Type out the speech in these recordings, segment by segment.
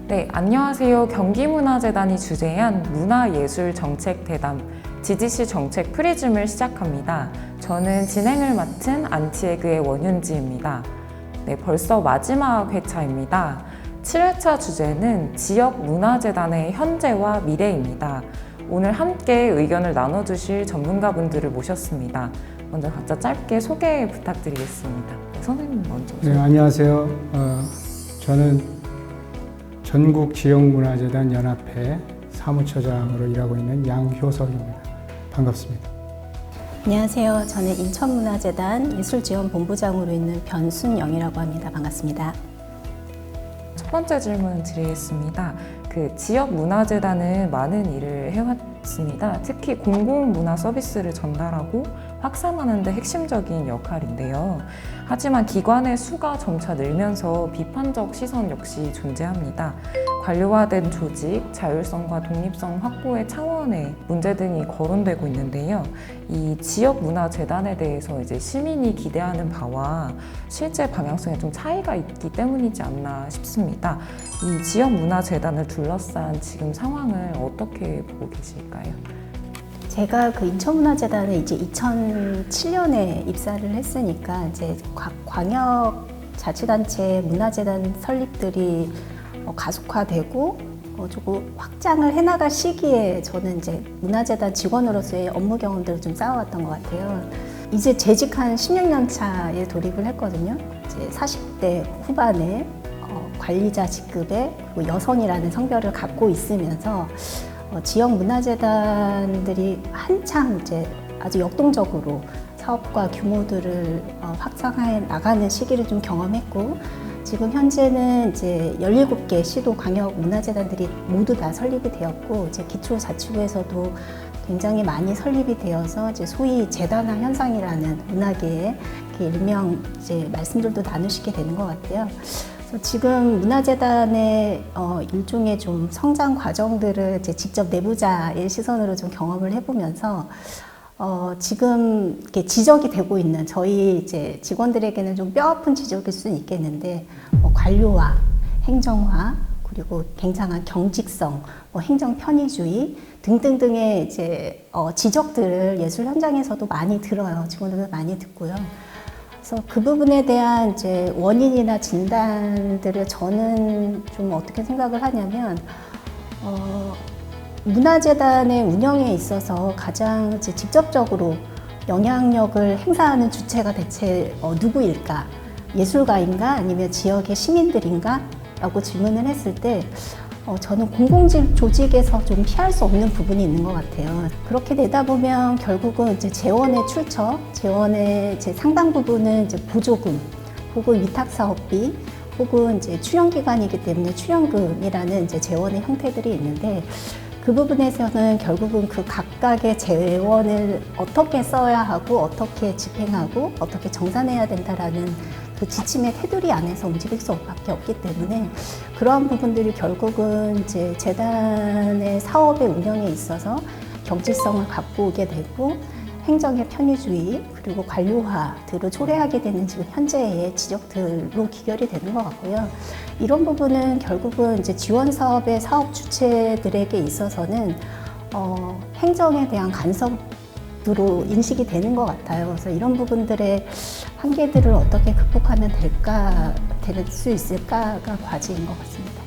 네, 안녕하세요. 경기문화재단이 주재한 문화예술정책대담 GGC 정책 프리즘을 시작합니다. 저는 진행을 맡은 안티에그의 원윤지입니다. 네, 벌써 마지막 회차입니다. 7회차 주제는 지역문화재단의 현재와 미래입니다. 오늘 함께 의견을 나눠주실 전문가분들을 모셨습니다. 먼저 각자 짧게 소개 부탁드리겠습니다. 네, 선생님 먼저. 네, 안녕하세요. 저는 전국지역문화재단 연합회 사무처장으로 일하고 있는 양효석입니다. 반갑습니다. 안녕하세요. 저는 인천문화재단 예술지원본부장으로 있는 변순영이라고 합니다. 반갑습니다. 첫 번째 질문 드리겠습니다. 지역문화재단은 많은 일을 해왔습니다. 특히 공공문화 서비스를 전달하고 확산하는 데 핵심적인 역할인데요. 하지만 기관의 수가 점차 늘면서 비판적 시선 역시 존재합니다. 관료화된 조직, 자율성과 독립성 확보의 차원의 문제 등이 거론되고 있는데요. 이 지역문화재단에 대해서 이제 시민이 기대하는 바와 실제 방향성에 좀 차이가 있기 때문이지 않나 싶습니다. 이 지역문화재단을 둘러싼 지금 상황을 어떻게 보고 계실까요? 제가 인천문화재단에 이제 2007년에 입사를 했으니까 이제 광역 자치단체 문화재단 설립들이 가속화되고 조금 확장을 해나갈 시기에 저는 이제 문화재단 직원으로서의 업무 경험들을 좀 쌓아왔던 것 같아요. 이제 재직한 16년 차에 돌입을 했거든요. 이제 40대 후반에 관리자 직급의 여성이라는 성별을 갖고 있으면서 지역 문화재단들이 한창 이제 아주 역동적으로 사업과 규모들을 확장해 나가는 시기를 좀 경험했고, 지금 현재는 이제 17개 시도 광역 문화재단들이 모두 다 설립이 되었고, 이제 기초자치구에서도 굉장히 많이 설립이 되어서 이제 소위 재단화 현상이라는 문화계의 일명 이제 말씀들도 나누시게 되는 것 같아요. 지금 문화재단의 일종의 좀 성장 과정들을 이제 직접 내부자의 시선으로 좀 경험을 해보면서 지금 이렇게 지적이 되고 있는 저희 이제 직원들에게는 좀 뼈아픈 지적일 수는 있겠는데, 관료화, 행정화, 그리고 굉장한 경직성, 행정 편의주의 등등등의 이제 지적들을 예술 현장에서도 많이 들어요. 직원들도 많이 듣고요. 그래서 그 부분에 대한 이제 원인이나 진단들을 저는 좀 어떻게 생각을 하냐면, 문화재단의 운영에 있어서 가장 이제 직접적으로 영향력을 행사하는 주체가 대체 누구일까? 예술가인가? 아니면 지역의 시민들인가? 라고 질문을 했을 때, 저는 공공조직에서 좀 피할 수 없는 부분이 있는 것 같아요. 그렇게 되다 보면 결국은 이제 재원의 출처, 재원의 이제 상당 부분은 이제 보조금, 혹은 위탁사업비, 혹은 이제 출연기관이기 때문에 출연금이라는 이제 재원의 형태들이 있는데, 그 부분에서는 결국은 그 각각의 재원을 어떻게 써야 하고, 어떻게 집행하고, 어떻게 정산해야 된다라는 그 지침의 테두리 안에서 움직일 수밖에 없기 때문에, 그러한 부분들이 결국은 이제 재단의 사업의 운영에 있어서 경직성을 갖고 오게 되고, 행정의 편의주의 그리고 관료화들을 초래하게 되는 지금 현재의 지적들로 기결이 되는 것 같고요. 이런 부분은 결국은 이제 지원 사업의 사업 주체들에게 있어서는 행정에 대한 간섭으로 인식이 되는 것 같아요. 그래서 이런 부분들의 한계들을 어떻게 극복하면 될 수 있을까가 과제인 것 같습니다.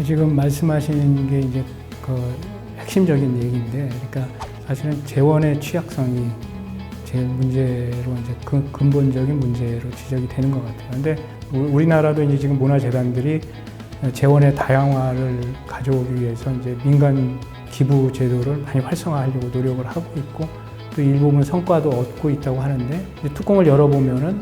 지금 말씀하신 게 이제 핵심적인 얘기인데, 그러니까 사실은 재원의 취약성이 제일 문제로 이제 근본적인 문제로 지적이 되는 것 같아요. 근데 우리나라도 이제 지금 문화재단들이 재원의 다양화를 가져오기 위해서 이제 민간 기부 제도를 많이 활성화하려고 노력을 하고 있고, 또 일부분 성과도 얻고 있다고 하는데, 이제 뚜껑을 열어보면은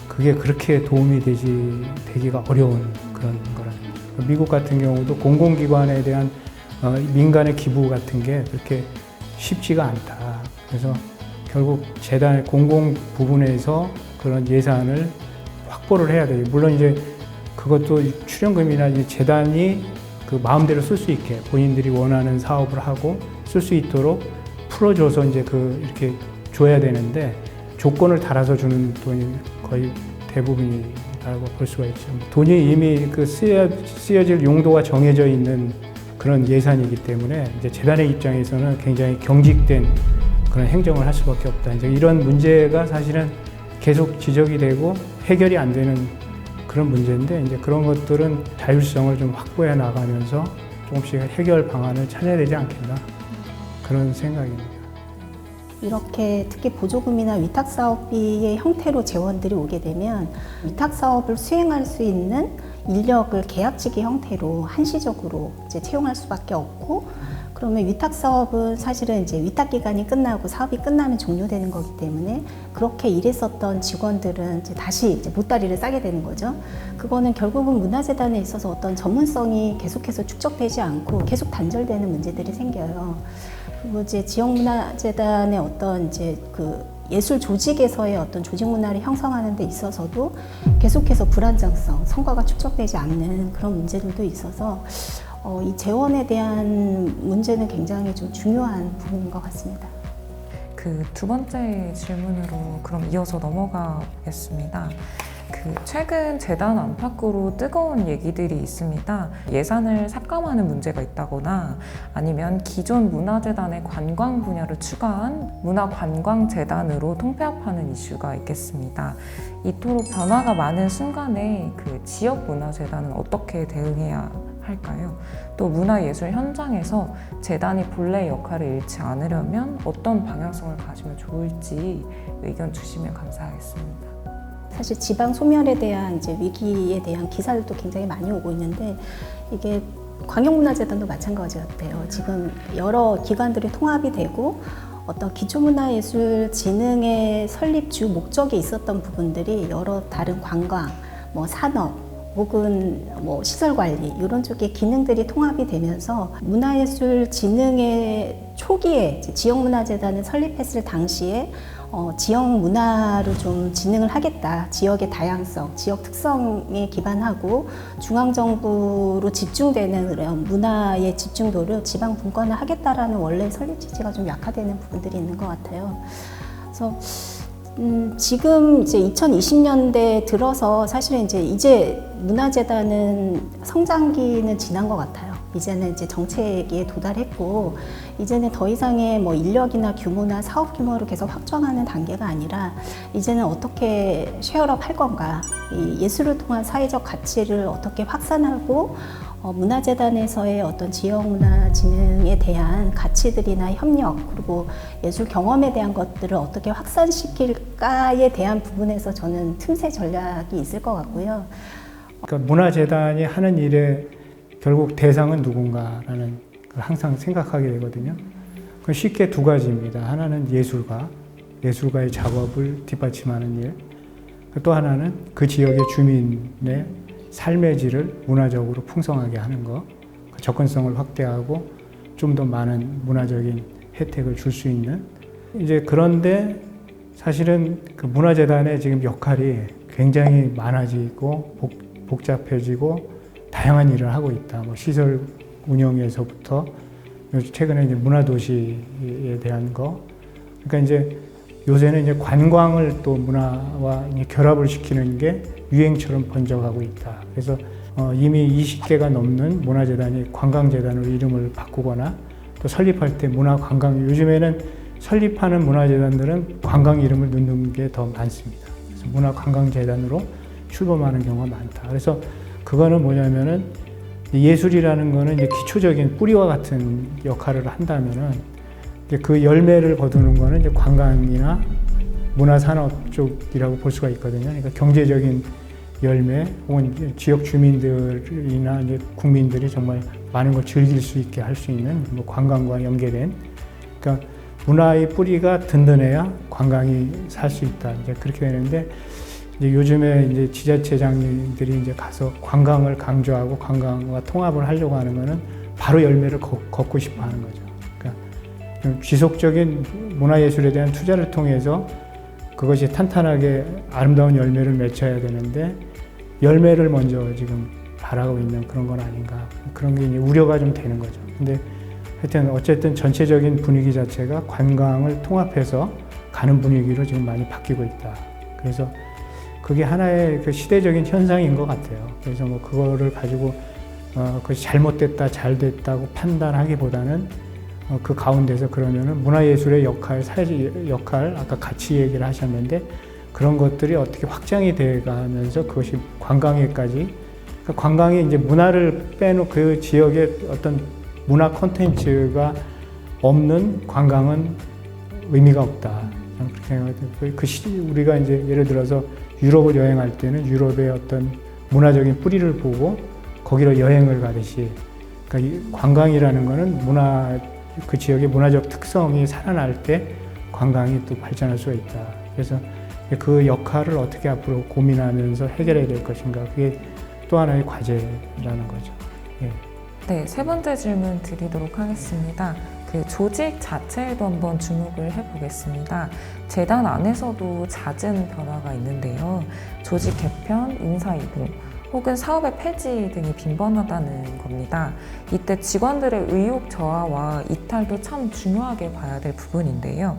그게 그렇게 도움이 되기가 어려운 그런 거라는 거죠. 미국 같은 경우도 공공기관에 대한 민간의 기부 같은 게 그렇게 쉽지가 않다. 그래서 결국 재단의 공공 부분에서 그런 예산을 확보를 해야 돼요. 물론 이제 그것도 출연금이나 이제 재단이 그 마음대로 쓸 수 있게 본인들이 원하는 사업을 하고 쓸 수 있도록 풀어줘서 이제 이렇게 줘야 되는데, 조건을 달아서 주는 돈이 거의 대부분이 볼 수가 있죠. 돈이 이미 그 쓰여질 용도가 정해져 있는 그런 예산이기 때문에 이제 재단의 입장에서는 굉장히 경직된 그런 행정을 할 수밖에 없다. 이제 이런 문제가 사실은 계속 지적이 되고 해결이 안 되는 그런 문제인데 이제 그런 것들은 자율성을 좀 확보해 나가면서 조금씩 해결 방안을 찾아야 되지 않겠나 그런 생각입니다. 이렇게 특히 보조금이나 위탁사업비의 형태로 재원들이 오게 되면 위탁사업을 수행할 수 있는 인력을 계약직의 형태로 한시적으로 이제 채용할 수밖에 없고, 그러면 위탁사업은 사실은 이제 위탁기간이 끝나고 사업이 끝나면 종료되는 거기 때문에 그렇게 일했었던 직원들은 이제 다시 이제 보따리를 싸게 되는 거죠. 그거는 결국은 문화재단에 있어서 어떤 전문성이 계속해서 축적되지 않고 계속 단절되는 문제들이 생겨요. 그리고 이제 지역문화재단의 어떤 이제 그 예술 조직에서의 어떤 조직 문화를 형성하는 데 있어서도 계속해서 불안정성, 성과가 축적되지 않는 그런 문제들도 있어서 이 재원에 대한 문제는 굉장히 좀 중요한 부분인 것 같습니다. 그 두 번째 질문으로 그럼 이어서 넘어가 보겠습니다. 최근 재단 안팎으로 뜨거운 얘기들이 있습니다. 예산을 삭감하는 문제가 있다거나 아니면 기존 문화재단의 관광 분야를 추가한 문화관광재단으로 통폐합하는 이슈가 있겠습니다. 이토록 변화가 많은 순간에 지역문화재단은 어떻게 대응해야 할까요? 또 문화예술 현장에서 재단이 본래의 역할을 잃지 않으려면 어떤 방향성을 가지면 좋을지 의견 주시면 감사하겠습니다. 사실 지방 소멸에 대한 이제 위기에 대한 기사들도 굉장히 많이 오고 있는데, 이게 광역문화재단도 마찬가지 같아요. 지금 여러 기관들이 통합이 되고 어떤 기초문화예술진흥의 설립 주 목적에 있었던 부분들이 여러 다른 관광, 산업 혹은 시설관리 이런 쪽의 기능들이 통합이 되면서 문화예술진흥의 초기에 지역문화재단을 설립했을 당시에 지역 문화를 좀 진흥을 하겠다. 지역의 다양성, 지역 특성에 기반하고 중앙정부로 집중되는 그런 문화의 집중도를 지방 분권을 하겠다라는 원래 설립 취지가 좀 약화되는 부분들이 있는 것 같아요. 그래서 지금 이제 2020년대 들어서 사실은 이제 문화재단은 성장기는 지난 것 같아요. 이제는 이제 정책에 도달했고, 이제는 더 이상의 인력이나 규모나 사업 규모를 계속 확정하는 단계가 아니라 이제는 어떻게 쉐어업 할 건가, 이 예술을 통한 사회적 가치를 어떻게 확산하고 문화재단에서의 어떤 지역문화진흥에 대한 가치들이나 협력, 그리고 예술 경험에 대한 것들을 어떻게 확산시킬까에 대한 부분에서 저는 틈새 전략이 있을 것 같고요. 그러니까 문화재단이 하는 일에 결국 대상은 누군가라는 걸 항상 생각하게 되거든요. 그건 쉽게 두 가지입니다. 하나는 예술가의 작업을 뒷받침하는 일. 또 하나는 그 지역의 주민의 삶의 질을 문화적으로 풍성하게 하는 것. 그 접근성을 확대하고 좀 더 많은 문화적인 혜택을 줄 수 있는. 이제 그런데 사실은 그 문화재단의 지금 역할이 굉장히 많아지고 복잡해지고 다양한 일을 하고 있다. 시설 운영에서부터 최근에 이제 문화도시에 대한 거. 그러니까 이제 요새는 이제 관광을 또 문화와 결합을 시키는 게 유행처럼 번져가고 있다. 그래서 이미 20개가 넘는 문화재단이 관광재단으로 이름을 바꾸거나 또 설립할 때 문화관광, 요즘에는 설립하는 문화재단들은 관광 이름을 넣는 게 더 많습니다. 그래서 문화관광재단으로 출범하는 경우가 많다. 그래서 그거는 뭐냐면은 예술이라는 거는 이제 기초적인 뿌리와 같은 역할을 한다면은 이제 그 열매를 거두는 거는 이제 관광이나 문화산업 쪽이라고 볼 수가 있거든요. 그러니까 경제적인 열매 혹은 지역 주민들이나 이제 국민들이 정말 많은 걸 즐길 수 있게 할 수 있는 관광과 연계된, 그러니까 문화의 뿌리가 든든해야 관광이 살 수 있다. 이제 그렇게 되는데, 이제 요즘에 이제 지자체장들이 이제 가서 관광을 강조하고 관광과 통합을 하려고 하는 거는 바로 열매를 걷고 싶어 하는 거죠. 그러니까 좀 지속적인 문화예술에 대한 투자를 통해서 그것이 탄탄하게 아름다운 열매를 맺혀야 되는데 열매를 먼저 지금 바라고 있는 그런 건 아닌가. 그런 게 이제 우려가 좀 되는 거죠. 근데 하여튼 어쨌든 전체적인 분위기 자체가 관광을 통합해서 가는 분위기로 지금 많이 바뀌고 있다. 그래서 그게 하나의 그 시대적인 현상인 것 같아요. 그래서 뭐 그거를 가지고 그것이 잘못됐다, 잘 됐다고 판단하기보다는 그 가운데서 그러면은 문화예술의 역할, 사회적 역할, 아까 가치 얘기를 하셨는데 그런 것들이 어떻게 확장이 돼 가면서 그것이 관광에까지, 그러니까 관광이 이제 문화를 빼놓은 그 지역의 어떤 문화 콘텐츠가 없는 관광은 의미가 없다. 저는 그렇게 생각해요. 우리가 이제 예를 들어서 유럽을 여행할 때는 유럽의 어떤 문화적인 뿌리를 보고 거기로 여행을 가듯이, 그러니까 이 관광이라는 거는 그 지역의 문화적 특성이 살아날 때 관광이 또 발전할 수가 있다. 그래서 그 역할을 어떻게 앞으로 고민하면서 해결해야 될 것인가, 그게 또 하나의 과제라는 거죠. 예. 네, 세 번째 질문 드리도록 하겠습니다. 그 조직 자체에도 한번 주목을 해보겠습니다. 재단 안에서도 잦은 변화가 있는데요. 조직 개편, 인사 이동, 혹은 사업의 폐지 등이 빈번하다는 겁니다. 이때 직원들의 의욕 저하와 이탈도 참 중요하게 봐야 될 부분인데요.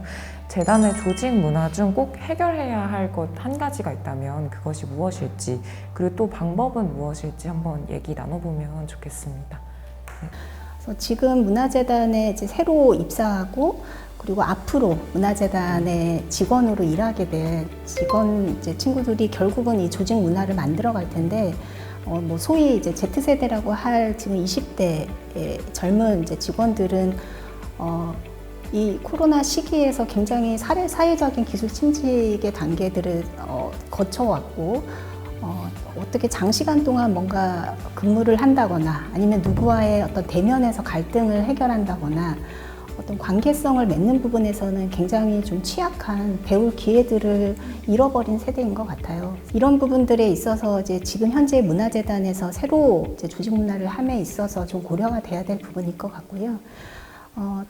재단의 조직 문화 중 꼭 해결해야 할 것 한 가지가 있다면 그것이 무엇일지, 그리고 또 방법은 무엇일지 한번 얘기 나눠보면 좋겠습니다. 네. 그래서 지금 문화재단에 이제 새로 입사하고 그리고 앞으로 문화재단의 직원으로 일하게 될 직원 이제 친구들이 결국은 이 조직 문화를 만들어 갈 텐데, 뭐 소위 이제 Z세대라고 할 지금 20대의 젊은 이제 직원들은 이 코로나 시기에서 굉장히 사회적인 기술 침체의 단계들을 거쳐왔고, 어떻게 장시간 동안 뭔가 근무를 한다거나 아니면 누구와의 어떤 대면에서 갈등을 해결한다거나 어떤 관계성을 맺는 부분에서는 굉장히 좀 취약한 배울 기회들을 잃어버린 세대인 것 같아요. 이런 부분들에 있어서 이제 지금 현재 문화재단에서 새로 이제 조직 문화를 함에 있어서 좀 고려가 돼야 될 부분일 것 같고요.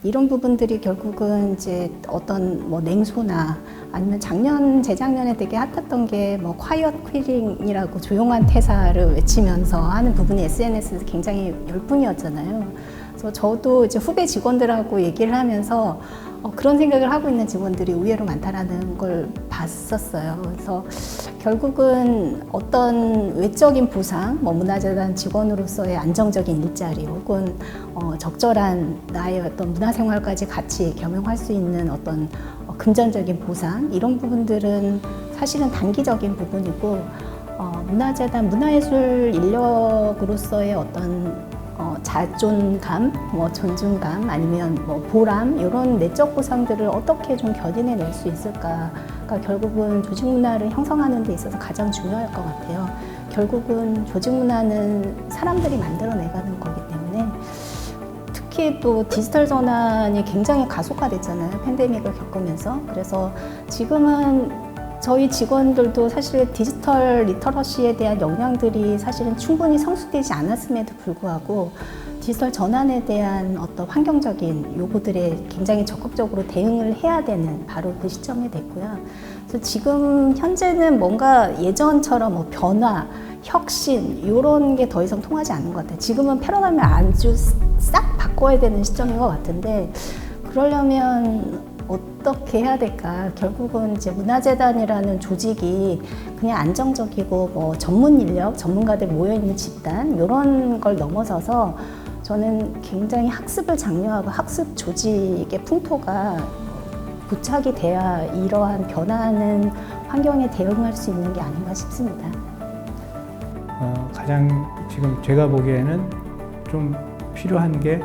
이런 부분들이 결국은 이제 어떤 뭐 냉소나 아니면 재작년에 되게 핫했던 게 뭐 quiet quitting이라고 조용한 퇴사를 외치면서 하는 부분이 SNS에서 굉장히 열풍이었잖아요. 그래서 저도 이제 후배 직원들하고 얘기를 하면서 그런 생각을 하고 있는 직원들이 의외로 많다라는 걸 봤었어요. 그래서 결국은 어떤 외적인 보상, 뭐 문화재단 직원으로서의 안정적인 일자리 혹은 적절한 나의 어떤 문화생활까지 같이 겸용할 수 있는 어떤 금전적인 보상, 이런 부분들은 사실은 단기적인 부분이고, 문화재단 문화예술 인력으로서의 어떤 자존감, 뭐 존중감, 아니면 뭐 보람, 이런 내적 보상들을 어떻게 좀 견인해낼 수 있을까가 결국은 조직 문화를 형성하는 데 있어서 가장 중요할 것 같아요. 결국은 조직 문화는 사람들이 만들어내가는 거기 때문에, 특히 또 디지털 전환이 굉장히 가속화됐잖아요. 팬데믹을 겪으면서. 그래서 지금은 저희 직원들도 사실 디지털 리터러시에 대한 역량들이 사실은 충분히 성숙되지 않았음에도 불구하고 디지털 전환에 대한 어떤 환경적인 요구들에 굉장히 적극적으로 대응을 해야 되는 바로 그 시점이 됐고요. 그래서 지금 현재는 뭔가 예전처럼 뭐 변화, 혁신 이런 게 더 이상 통하지 않는 것 같아요. 지금은 패러다임을 아주 싹 바꿔야 되는 시점인 것 같은데, 그러려면 어떻게 해야 될까? 결국은 이제 문화재단이라는 조직이 그냥 안정적이고 뭐 전문 인력, 전문가들 모여있는 집단 이런 걸 넘어서서 저는 굉장히 학습을 장려하고 학습 조직의 풍토가 부착이 돼야 이러한 변화하는 환경에 대응할 수 있는 게 아닌가 싶습니다. 가장 지금 제가 보기에는 좀 필요한 게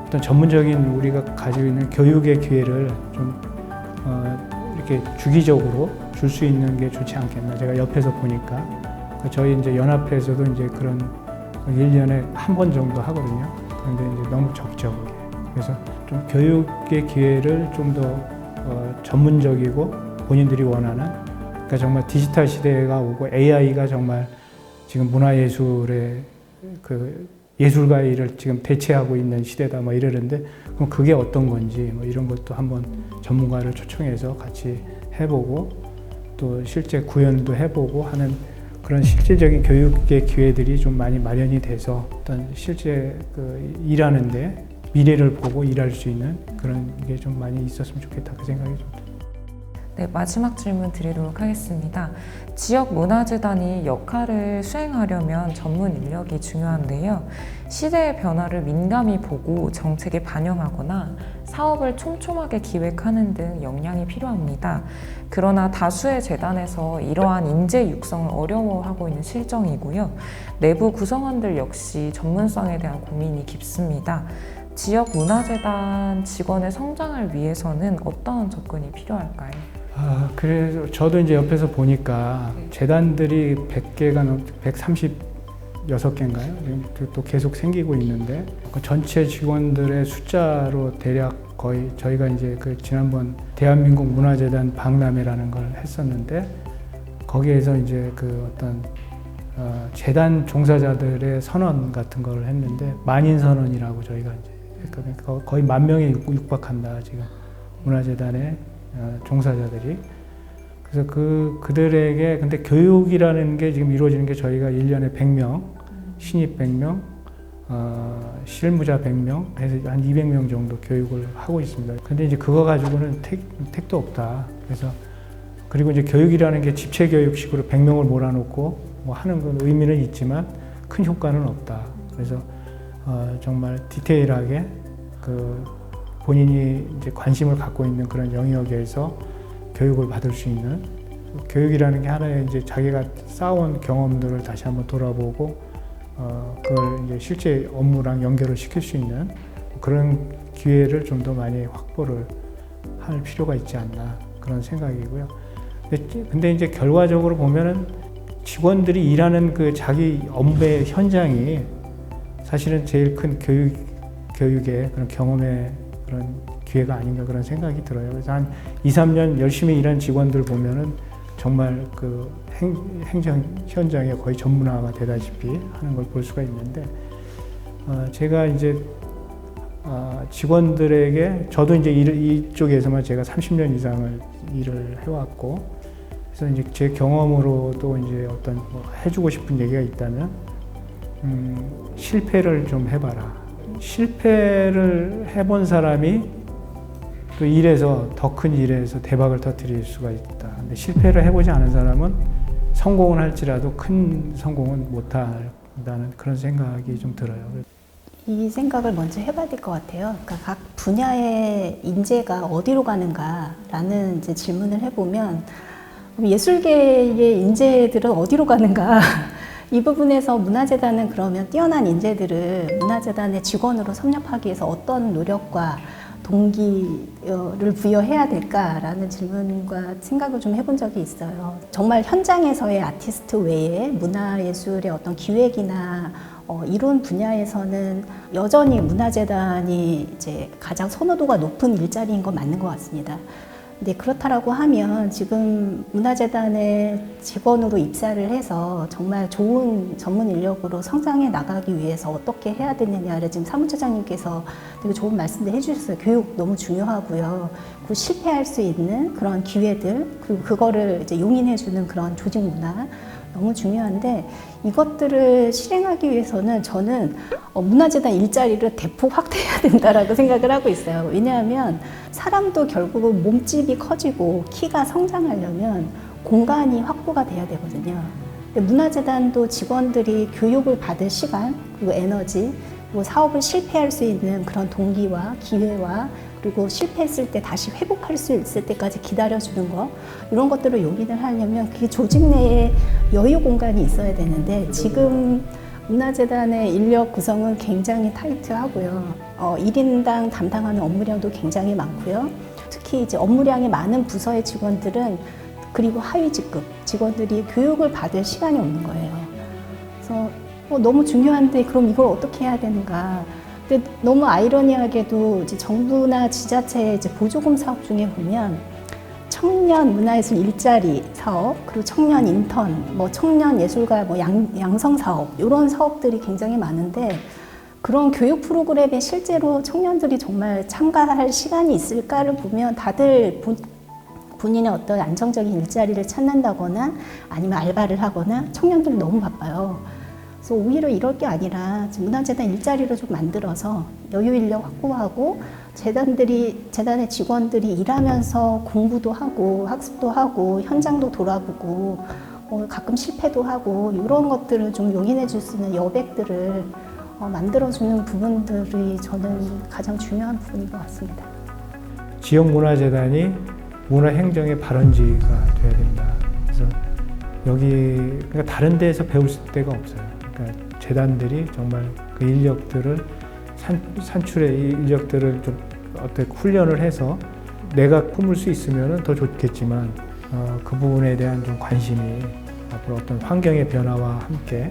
어떤 전문적인 우리가 가지고 있는 교육의 기회를 좀 이렇게 주기적으로 줄 수 있는 게 좋지 않겠나. 제가 옆에서 보니까 저희 이제 연합회에서도 이제 그런 1년에 한 번 정도 하거든요. 그런데 이제 너무 적적하게. 그래서 좀 교육의 기회를 좀 더 전문적이고 본인들이 원하는, 그러니까 정말 디지털 시대가 오고 AI가 정말 지금 문화예술의 그 예술가의 일을 지금 대체하고 있는 시대다 뭐 이러는데, 그럼 그게 어떤 건지 뭐 이런 것도 한번 전문가를 초청해서 같이 해보고 또 실제 구현도 해보고 하는 그런 실제적인 교육의 기회들이 좀 많이 마련이 돼서 어떤 실제 그 일하는데 미래를 보고 일할 수 있는 그런 게 좀 많이 있었으면 좋겠다, 그 생각이 좀 듭니다. 네, 마지막 질문 드리도록 하겠습니다. 지역문화재단이 역할을 수행하려면 전문 인력이 중요한데요. 시대의 변화를 민감히 보고 정책에 반영하거나 사업을 촘촘하게 기획하는 등 역량이 필요합니다. 그러나 다수의 재단에서 이러한 인재 육성을 어려워하고 있는 실정이고요. 내부 구성원들 역시 전문성에 대한 고민이 깊습니다. 지역문화재단 직원의 성장을 위해서는 어떤 접근이 필요할까요? 그래서 저도 이제 옆에서 보니까 재단들이 100개가 넘, 136개인가요? 또 계속 생기고 있는데 그 전체 직원들의 숫자로 대략 거의 저희가 이제 그 지난번 대한민국 문화재단 박람회라는 걸 했었는데 거기에서 이제 그 어떤 재단 종사자들의 선언 같은 걸 했는데 만인 선언이라고 저희가 이제 그러니까 거의 10,000명에 육박한다 지금 문화재단의 종사자들이. 그래서 그들에게 근데 교육이라는 게 지금 이루어지는 게 저희가 1년에 100명, 신입 100명, 실무자 100명 해서 한 200명 정도 교육을 하고 있습니다. 근데 이제 그거 가지고는 택도 없다. 그래서 그리고 이제 교육이라는 게 집체 교육식으로 100명을 몰아놓고 뭐 하는 건 의미는 있지만 큰 효과는 없다. 그래서 정말 디테일하게 그 본인이 이제 관심을 갖고 있는 그런 영역에서 교육을 받을 수 있는 교육이라는 게 하나의 이제 자기가 쌓아온 경험들을 다시 한번 돌아보고 그걸 이제 실제 업무랑 연결을 시킬 수 있는 그런 기회를 좀 더 많이 확보를 할 필요가 있지 않나 그런 생각이고요. 근데 이제 결과적으로 보면은 직원들이 일하는 그 자기 업무의 현장이 사실은 제일 큰 교육의 그런 경험의 그런 기회가 아닌가 그런 생각이 들어요. 그래서 한 2, 3년 열심히 일한 직원들 보면은 정말 그 행정 현장에 거의 전문화가 되다시피 하는 걸 볼 수가 있는데, 제가 이제 직원들에게 저도 이제 이쪽에서만 제가 30년 이상을 일을 해왔고, 그래서 이제 제 경험으로도 이제 어떤 뭐 해주고 싶은 얘기가 있다면, 실패를 좀 해봐라. 실패를 해본 사람이 또 일에서 더 큰 일에서 대박을 터뜨릴 수가 있다. 근데 실패를 해보지 않은 사람은 성공을 할지라도 큰 성공은 못한다는 그런 생각이 좀 들어요. 이 생각을 먼저 해봐야 될 것 같아요. 그러니까 각 분야의 인재가 어디로 가는가라는 이제 질문을 해보면 예술계의 인재들은 어디로 가는가? 이 부분에서 문화재단은 그러면 뛰어난 인재들을 문화재단의 직원으로 섭렵하기 위해서 어떤 노력과 동기를 부여해야 될까라는 질문과 생각을 좀 해본 적이 있어요. 정말 현장에서의 아티스트 외에 문화예술의 어떤 기획이나 이론 분야에서는 여전히 문화재단이 이제 가장 선호도가 높은 일자리인 건 맞는 것 같습니다. 근데 그렇다라고 하면 지금 문화재단의 직원으로 입사를 해서 정말 좋은 전문 인력으로 성장해 나가기 위해서 어떻게 해야 되느냐를 지금 사무처장님께서 되게 좋은 말씀들 해주셨어요. 교육 너무 중요하고요. 그 실패할 수 있는 그런 기회들, 그리고 그거를 이제 용인해주는 그런 조직 문화 너무 중요한데, 이것들을 실행하기 위해서는 저는 문화재단 일자리를 대폭 확대해야 된다라고 생각을 하고 있어요. 왜냐하면 사람도 결국은 몸집이 커지고 키가 성장하려면 공간이 확보가 돼야 되거든요. 근데 문화재단도 직원들이 교육을 받을 시간, 그리고 에너지, 그리고 사업을 실패할 수 있는 그런 동기와 기회와, 그리고 실패했을 때 다시 회복할 수 있을 때까지 기다려주는 거, 이런 것들을 용인을 하려면 그 조직 내에 여유 공간이 있어야 되는데, 지금 문화재단의 인력 구성은 굉장히 타이트하고요. 1인당 담당하는 업무량도 굉장히 많고요. 특히 이제 업무량이 많은 부서의 직원들은, 그리고 하위 직급 직원들이 교육을 받을 시간이 없는 거예요. 그래서 너무 중요한데 그럼 이걸 어떻게 해야 되는가. 근데 너무 아이러니하게도 이제 정부나 지자체의 이제 보조금 사업 중에 보면 청년 문화예술 일자리 사업, 그리고 청년 인턴, 뭐 청년 예술가 뭐 양성 사업, 이런 사업들이 굉장히 많은데, 그런 교육 프로그램에 실제로 청년들이 정말 참가할 시간이 있을까를 보면 다들 본인의 어떤 안정적인 일자리를 찾는다거나 아니면 알바를 하거나 청년들이 너무 바빠요. 그래서 오히려 이럴 게 아니라 문화재단 일자리를 좀 만들어서 여유 인력 확보하고 재단의 직원들이 일하면서 공부도 하고 학습도 하고 현장도 돌아보고 가끔 실패도 하고 이런 것들을 좀 용인해 줄 수 있는 여백들을 만들어주는 부분들이 저는 가장 중요한 부분인 것 같습니다. 지역문화재단이 문화행정의 발원지가 돼야 된다. 그래서 그러니까 다른 데에서 배울 데가 없어요. 그러니까 재단들이 정말 그 인력들을 산출의 인력들을 좀 어떻게 훈련을 해서 내가 품을 수 있으면 더 좋겠지만 그 부분에 대한 좀 관심이 앞으로 어떤 환경의 변화와 함께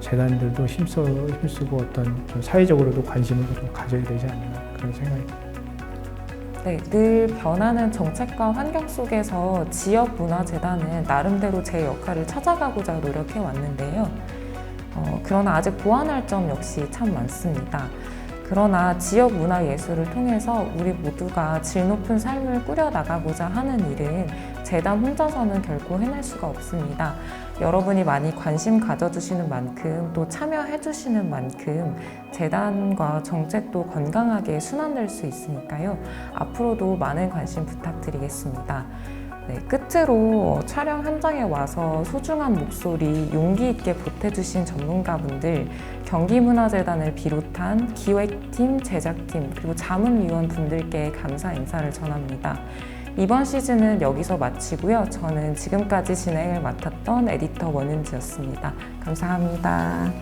재단들도 힘쓰고 어떤 좀 사회적으로도 관심을 좀 가져야 되지 않나 그런 생각이 듭니다. 네, 늘 변하는 정책과 환경 속에서 지역문화재단은 나름대로 제 역할을 찾아가고자 노력해 왔는데요. 그러나 아직 보완할 점 역시 참 많습니다. 그러나 지역문화예술을 통해서 우리 모두가 질 높은 삶을 꾸려나가고자 하는 일은 재단 혼자서는 결코 해낼 수가 없습니다. 여러분이 많이 관심 가져주시는 만큼 또 참여해주시는 만큼 재단과 정책도 건강하게 순환될 수 있으니까요. 앞으로도 많은 관심 부탁드리겠습니다. 네, 끝으로 촬영 현장에 와서 소중한 목소리 용기 있게 보태주신 전문가분들, 경기문화재단을 비롯한 기획팀, 제작팀, 그리고 자문위원 분들께 감사 인사를 전합니다. 이번 시즌은 여기서 마치고요. 저는 지금까지 진행을 맡았던 에디터 원은지였습니다. 감사합니다.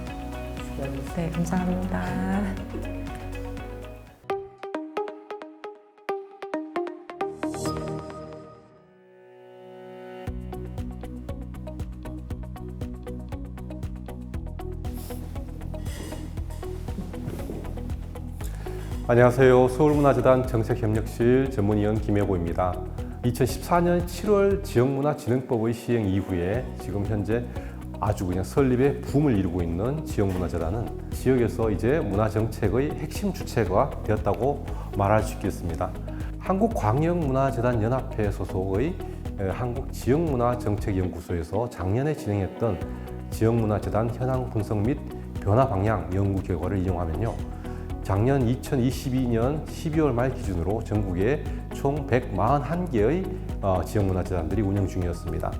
네, 감사합니다. 안녕하세요. 서울문화재단 정책협력실 전문위원 김혜보입니다. 2014년 7월 지역문화진흥법의 시행 이후에 지금 현재 아주 그냥 설립의 붐을 이루고 있는 지역문화재단은 지역에서 이제 문화정책의 핵심 주체가 되었다고 말할 수 있겠습니다. 한국광역문화재단연합회 소속의 한국지역문화정책연구소에서 작년에 진행했던 지역문화재단 현황 분석 및 변화 방향 연구 결과를 인용하면요. 작년 2022년 12월 말 기준으로 전국에 총 141개의 지역문화재단들이 운영 중이었습니다.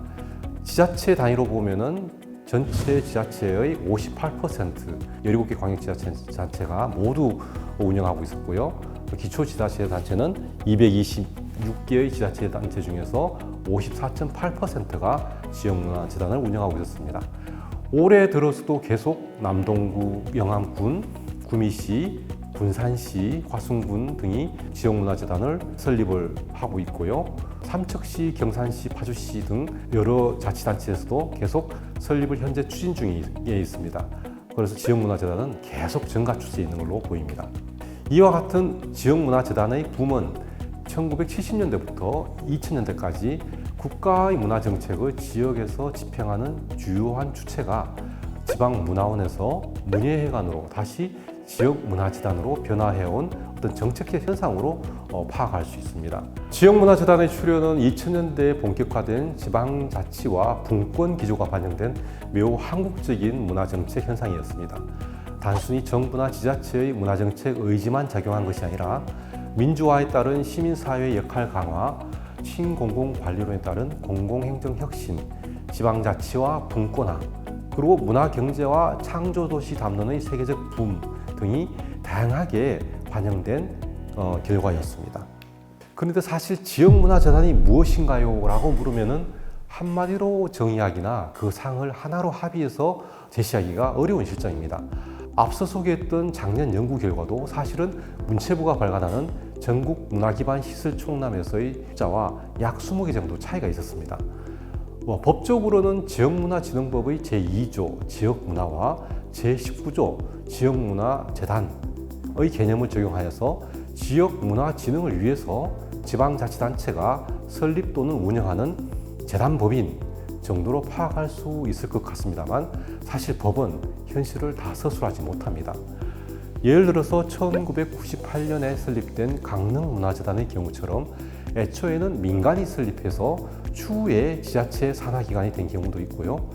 지자체 단위로 보면은 전체 지자체의 58%, 17개 광역지자체가 모두 운영하고 있었고요. 기초지자체 단체는 226개의 지자체 단체 중에서 54.8%가 지역문화재단을 운영하고 있었습니다. 올해 들어서도 계속 남동구, 영암군, 구미시, 군산시, 화순군 등이 지역문화재단을 설립을 하고 있고요. 삼척시, 경산시, 파주시 등 여러 자치단체에서도 계속 설립을 현재 추진 중에 있습니다. 그래서 지역문화재단은 계속 증가 추세에 있는 걸로 보입니다. 이와 같은 지역문화재단의 붐은 1970년대부터 2000년대까지 국가의 문화정책을 지역에서 집행하는 주요한 주체가 지방문화원에서 문예회관으로 다시 지역문화재단으로 변화해온 어떤 정책적 현상으로 파악할 수 있습니다. 지역문화재단의 출현은 2000년대에 본격화된 지방자치와 분권 기조가 반영된 매우 한국적인 문화정책 현상이었습니다. 단순히 정부나 지자체의 문화정책 의지만 작용한 것이 아니라 민주화에 따른 시민사회의 역할 강화, 신공공관리론에 따른 공공행정 혁신, 지방자치와 분권화, 그리고 문화경제와 창조도시 담론의 세계적 붐 등이 다양하게 반영된 결과였습니다. 그런데 사실 지역문화재단이 무엇인가요? 라고 물으면은 한마디로 정의하기나 그 상을 하나로 합의해서 제시하기가 어려운 실정입니다. 앞서 소개했던 작년 연구 결과도 사실은 문체부가 발간하는 전국 문화기반 시설 총람에서의 숫자와 약 20개 정도 차이가 있었습니다. 법적으로는 지역문화진흥법의 제2조 지역문화와 제19조 지역문화재단의 개념을 적용하여서 지역문화진흥을 위해서 지방자치단체가 설립 또는 운영하는 재단법인 정도로 파악할 수 있을 것 같습니다만 사실 법은 현실을 다 서술하지 못합니다. 예를 들어서 1998년에 설립된 강릉문화재단의 경우처럼 애초에는 민간이 설립해서 추후에 지자체 산하기관이 된 경우도 있고요.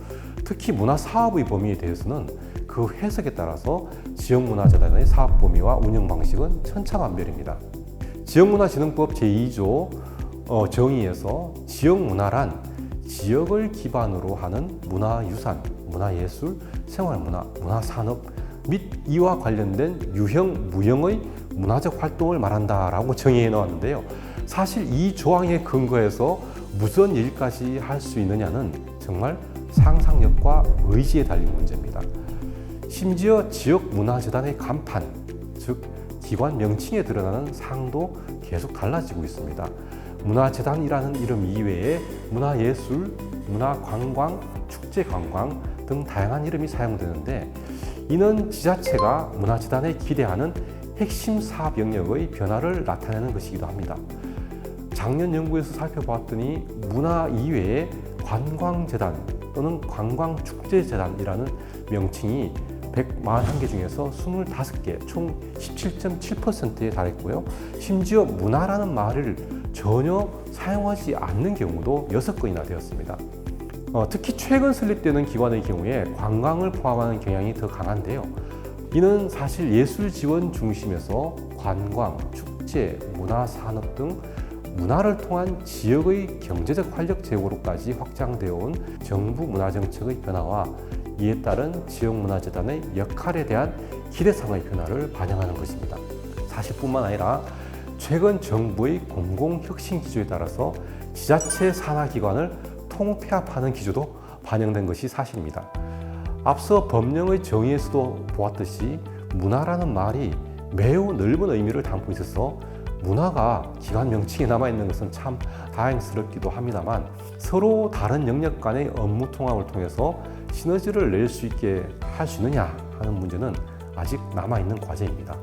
특히 문화사업의 범위에 대해서는 그 해석에 따라서 지역문화재단의 사업 범위와 운영 방식은 천차만별입니다. 지역문화진흥법 제2조 정의에서 지역문화란 지역을 기반으로 하는 문화유산, 문화예술, 생활문화, 문화산업 및 이와 관련된 유형, 무형의 문화적 활동을 말한다라고 정의해 놓았는데요. 사실 이 조항에 근거해서 무슨 일까지 할 수 있느냐는 정말 상상력과 의지에 달린 문제입니다. 심지어 지역문화재단의 간판, 즉 기관 명칭에 드러나는 상도 계속 달라지고 있습니다. 문화재단이라는 이름 이외에 문화예술, 문화관광, 축제관광 등 다양한 이름이 사용되는데 이는 지자체가 문화재단에 기대하는 핵심 사업 영역의 변화를 나타내는 것이기도 합니다. 작년 연구에서 살펴봤더니 문화 이외에 관광재단 또는 관광축제재단이라는 명칭이 141개 중에서 25개, 총 17.7%에 달했고요. 심지어 문화라는 말을 전혀 사용하지 않는 경우도 6건이나 되었습니다. 특히 최근 설립되는 기관의 경우에 관광을 포함하는 경향이 더 강한데요. 이는 사실 예술 지원 중심에서 관광, 축제, 문화산업 등 문화를 통한 지역의 경제적 활력 제고로까지 확장되어 온 정부 문화정책의 변화와 이에 따른 지역문화재단의 역할에 대한 기대성의 변화를 반영하는 것입니다. 사실뿐만 아니라 최근 정부의 공공혁신기조에 따라서 지자체 산하기관을 통폐합하는 기조도 반영된 것이 사실입니다. 앞서 법령의 정의에서도 보았듯이 문화라는 말이 매우 넓은 의미를 담고 있어서 문화가 기관 명칭에 남아있는 것은 참 다행스럽기도 합니다만 서로 다른 영역 간의 업무 통합을 통해서 시너지를 낼 수 있게 할 수 있느냐 하는 문제는 아직 남아있는 과제입니다.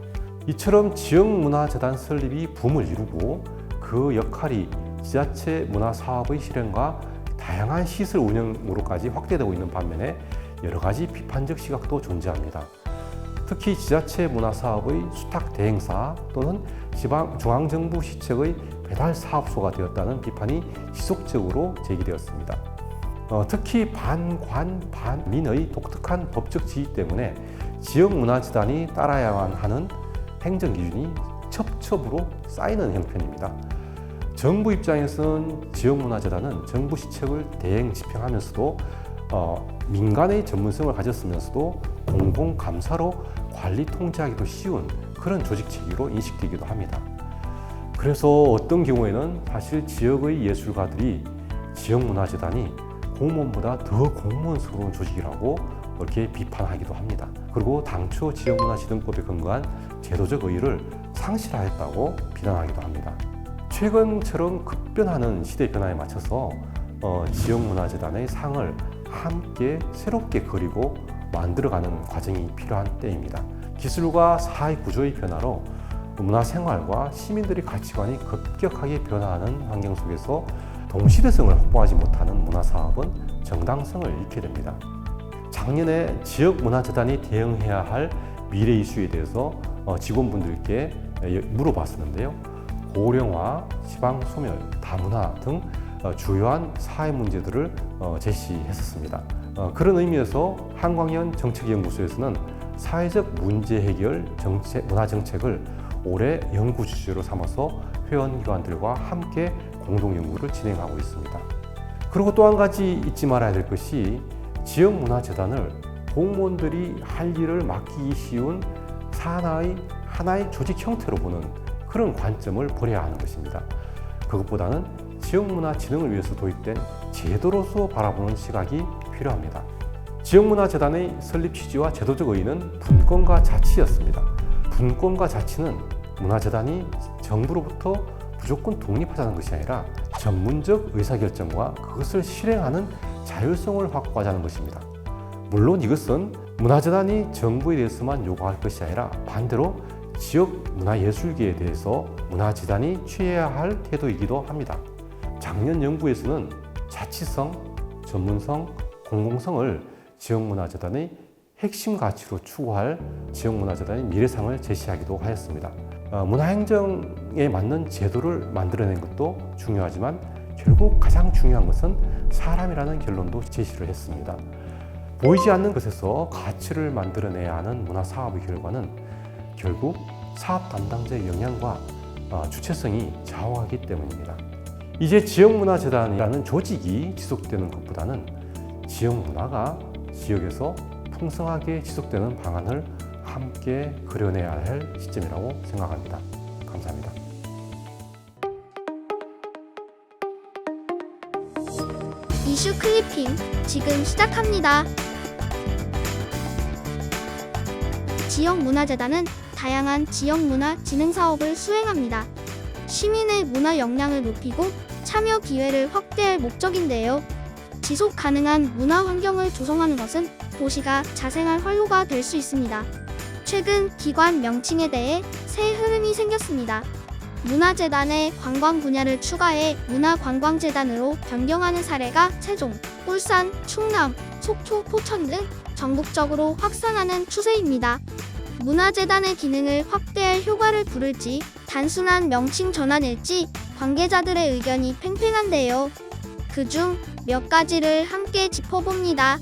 이처럼 지역문화재단 설립이 붐을 이루고 그 역할이 지자체 문화사업의 실행과 다양한 시설 운영으로까지 확대되고 있는 반면에 여러 가지 비판적 시각도 존재합니다. 특히 지자체 문화사업의 수탁 대행사 또는 중앙정부 시책의 배달 사업소가 되었다는 비판이 지속적으로 제기되었습니다. 특히 반관, 반민의 독특한 법적 지위 때문에 지역문화재단이 따라야만 하는 행정기준이 첩첩으로 쌓이는 형편입니다. 정부 입장에서는 지역문화재단은 정부 시책을 대행 집행하면서도 민간의 전문성을 가졌으면서도 공공감사로 관리 통제하기도 쉬운 그런 조직 체계로 인식되기도 합니다. 그래서 어떤 경우에는 사실 지역의 예술가들이 지역문화재단이 공무원보다 더 공무원스러운 조직이라고 이렇게 비판하기도 합니다. 그리고 당초 지역문화진흥법에 근거한 제도적 의의를 상실하였다고 비난하기도 합니다. 최근처럼 급변하는 시대 변화에 맞춰서 지역문화재단의 상을 함께 새롭게 그리고 만들어가는 과정이 필요한 때입니다. 기술과 사회 구조의 변화로 문화생활과 시민들의 가치관이 급격하게 변화하는 환경 속에서 동시대성을 확보하지 못하는 문화사업은 정당성을 잃게 됩니다. 작년에 지역문화재단이 대응해야 할 미래 이슈에 대해서 직원분들께 물어봤었는데요. 고령화, 지방소멸, 다문화 등 주요한 사회 문제들을 제시했었습니다. 그런 의미에서 한광현 정책연구소에서는 사회적 문제 해결 문화정책을 올해 연구 주제로 삼아서 회원기관들과 함께 공동연구를 진행하고 있습니다. 그리고 또 한 가지 잊지 말아야 될 것이 지역문화재단을 공무원들이 할 일을 맡기기 쉬운 하나의 조직 형태로 보는 그런 관점을 버려야 하는 것입니다. 그것보다는 지역문화 진흥을 위해서 도입된 제도로서 바라보는 시각이 필요합니다. 지역문화재단의 설립 취지와 제도적 의의는 분권과 자치였습니다. 분권과 자치는 문화재단이 정부로부터 무조건 독립하자는 것이 아니라 전문적 의사결정과 그것을 실행하는 자율성을 확보하자는 것입니다. 물론 이것은 문화재단이 정부에 대해서만 요구할 것이 아니라 반대로 지역 문화예술계에 대해서 문화재단이 취해야 할 태도이기도 합니다. 작년 연구에서는 자치성, 전문성, 공공성을 지역문화재단의 핵심 가치로 추구할 지역문화재단의 미래상을 제시하기도 하였습니다. 문화행정에 맞는 제도를 만들어낸 것도 중요하지만 결국 가장 중요한 것은 사람이라는 결론도 제시를 했습니다. 보이지 않는 것에서 가치를 만들어내야 하는 문화사업의 결과는 결국 사업 담당자의 역량과 주체성이 좌우하기 때문입니다. 이제 지역문화재단이라는 조직이 지속되는 것보다는 지역문화가 지역에서 풍성하게 지속되는 방안을 함께 그려내야 할 시점이라고 생각합니다. 감사합니다. 이슈 클리핑 지금 시작합니다. 지역문화재단은 다양한 지역문화 진흥 사업을 수행합니다. 시민의 문화 역량을 높이고 참여 기회를 확대할 목적인데요. 지속 가능한 문화 환경을 조성하는 것은 도시가 자생할 활로가 될 수 있습니다. 최근 기관 명칭에 대해 새 흐름이 생겼습니다. 문화재단의 관광 분야를 추가해 문화관광재단으로 변경하는 사례가 세종, 울산, 충남, 속초, 포천 등 전국적으로 확산하는 추세입니다. 문화재단의 기능을 확대할 효과를 부를지 단순한 명칭 전환일지 관계자들의 의견이 팽팽한데요. 그중 몇 가지를 함께 짚어봅니다.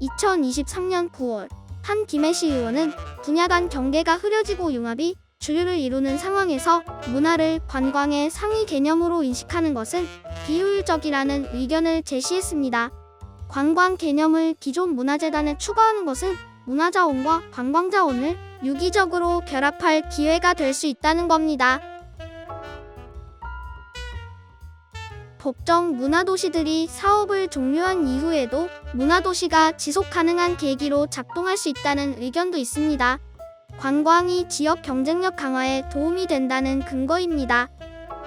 (2023년 9월) 한 김해시 의원은 분야 간 경계가 흐려지고 융합이 주류를 이루는 상황에서 문화를 관광의 상위 개념으로 인식하는 것은 비효율적이라는 의견을 제시했습니다. 관광 개념을 기존 문화재단에 추가하는 것은 문화자원과 관광자원을 유기적으로 결합할 기회가 될 수 있다는 겁니다. 법정 문화도시들이 사업을 종료한 이후에도 문화도시가 지속가능한 계기로 작동할 수 있다는 의견도 있습니다. 관광이 지역 경쟁력 강화에 도움이 된다는 근거입니다.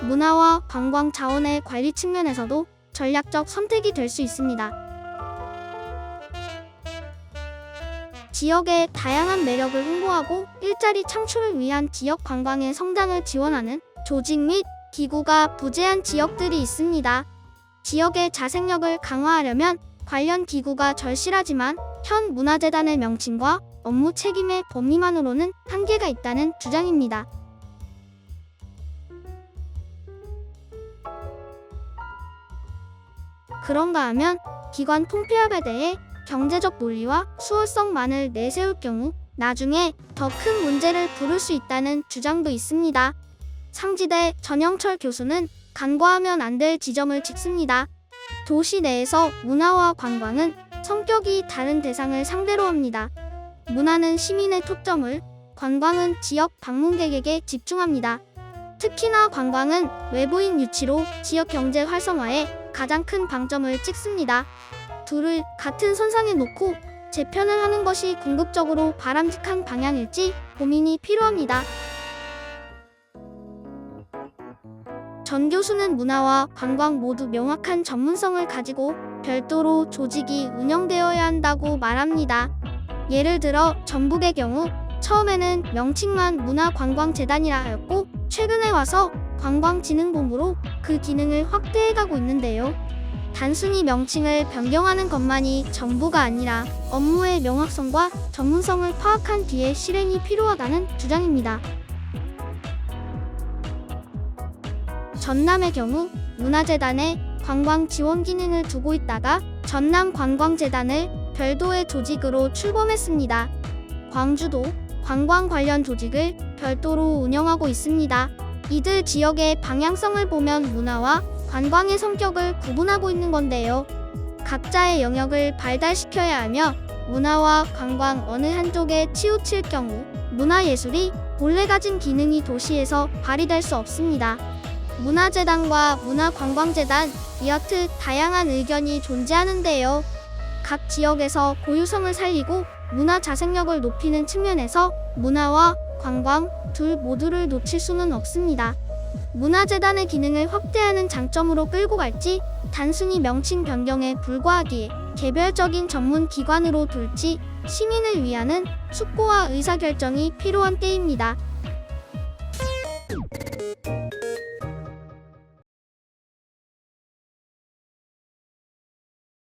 문화와 관광 자원의 관리 측면에서도 전략적 선택이 될 수 있습니다. 지역의 다양한 매력을 홍보하고 일자리 창출을 위한 지역 관광의 성장을 지원하는 조직 및 기구가 부재한 지역들이 있습니다. 지역의 자생력을 강화하려면 관련 기구가 절실하지만 현 문화재단의 명칭과 업무 책임의 범위만으로는 한계가 있다는 주장입니다. 그런가 하면 기관 통폐합에 대해 경제적 논리와 수월성만을 내세울 경우 나중에 더 큰 문제를 부를 수 있다는 주장도 있습니다. 상지대 전영철 교수는 간과하면 안 될 지점을 짚습니다. 도시 내에서 문화와 관광은 성격이 다른 대상을 상대로 합니다. 문화는 시민의 초점을, 관광은 지역 방문객에게 집중합니다. 특히나 관광은 외부인 유치로 지역 경제 활성화에 가장 큰 방점을 찍습니다. 둘을 같은 선상에 놓고 재편을 하는 것이 궁극적으로 바람직한 방향일지 고민이 필요합니다. 전 교수는 문화와 관광 모두 명확한 전문성을 가지고 별도로 조직이 운영되어야 한다고 말합니다. 예를 들어 전북의 경우 처음에는 명칭만 문화관광재단이라 하였고 최근에 와서 관광진흥본부로 그 기능을 확대해가고 있는데요. 단순히 명칭을 변경하는 것만이 전부가 아니라 업무의 명확성과 전문성을 파악한 뒤에 실행이 필요하다는 주장입니다. 전남의 경우 문화재단에 관광 지원 기능을 두고 있다가 전남관광재단을 별도의 조직으로 출범했습니다. 광주도 관광 관련 조직을 별도로 운영하고 있습니다. 이들 지역의 방향성을 보면 문화와 관광의 성격을 구분하고 있는 건데요. 각자의 영역을 발달시켜야 하며 문화와 관광 어느 한쪽에 치우칠 경우 문화예술이 본래 가진 기능이 도시에서 발휘될 수 없습니다. 문화재단과 문화관광재단, 이렇듯 다양한 의견이 존재하는데요. 각 지역에서 고유성을 살리고 문화 자생력을 높이는 측면에서 문화와 관광 둘 모두를 놓칠 수는 없습니다. 문화재단의 기능을 확대하는 장점으로 끌고 갈지 단순히 명칭 변경에 불과하기에 개별적인 전문 기관으로 둘지 시민을 위하는 숙고와 의사결정이 필요한 때입니다.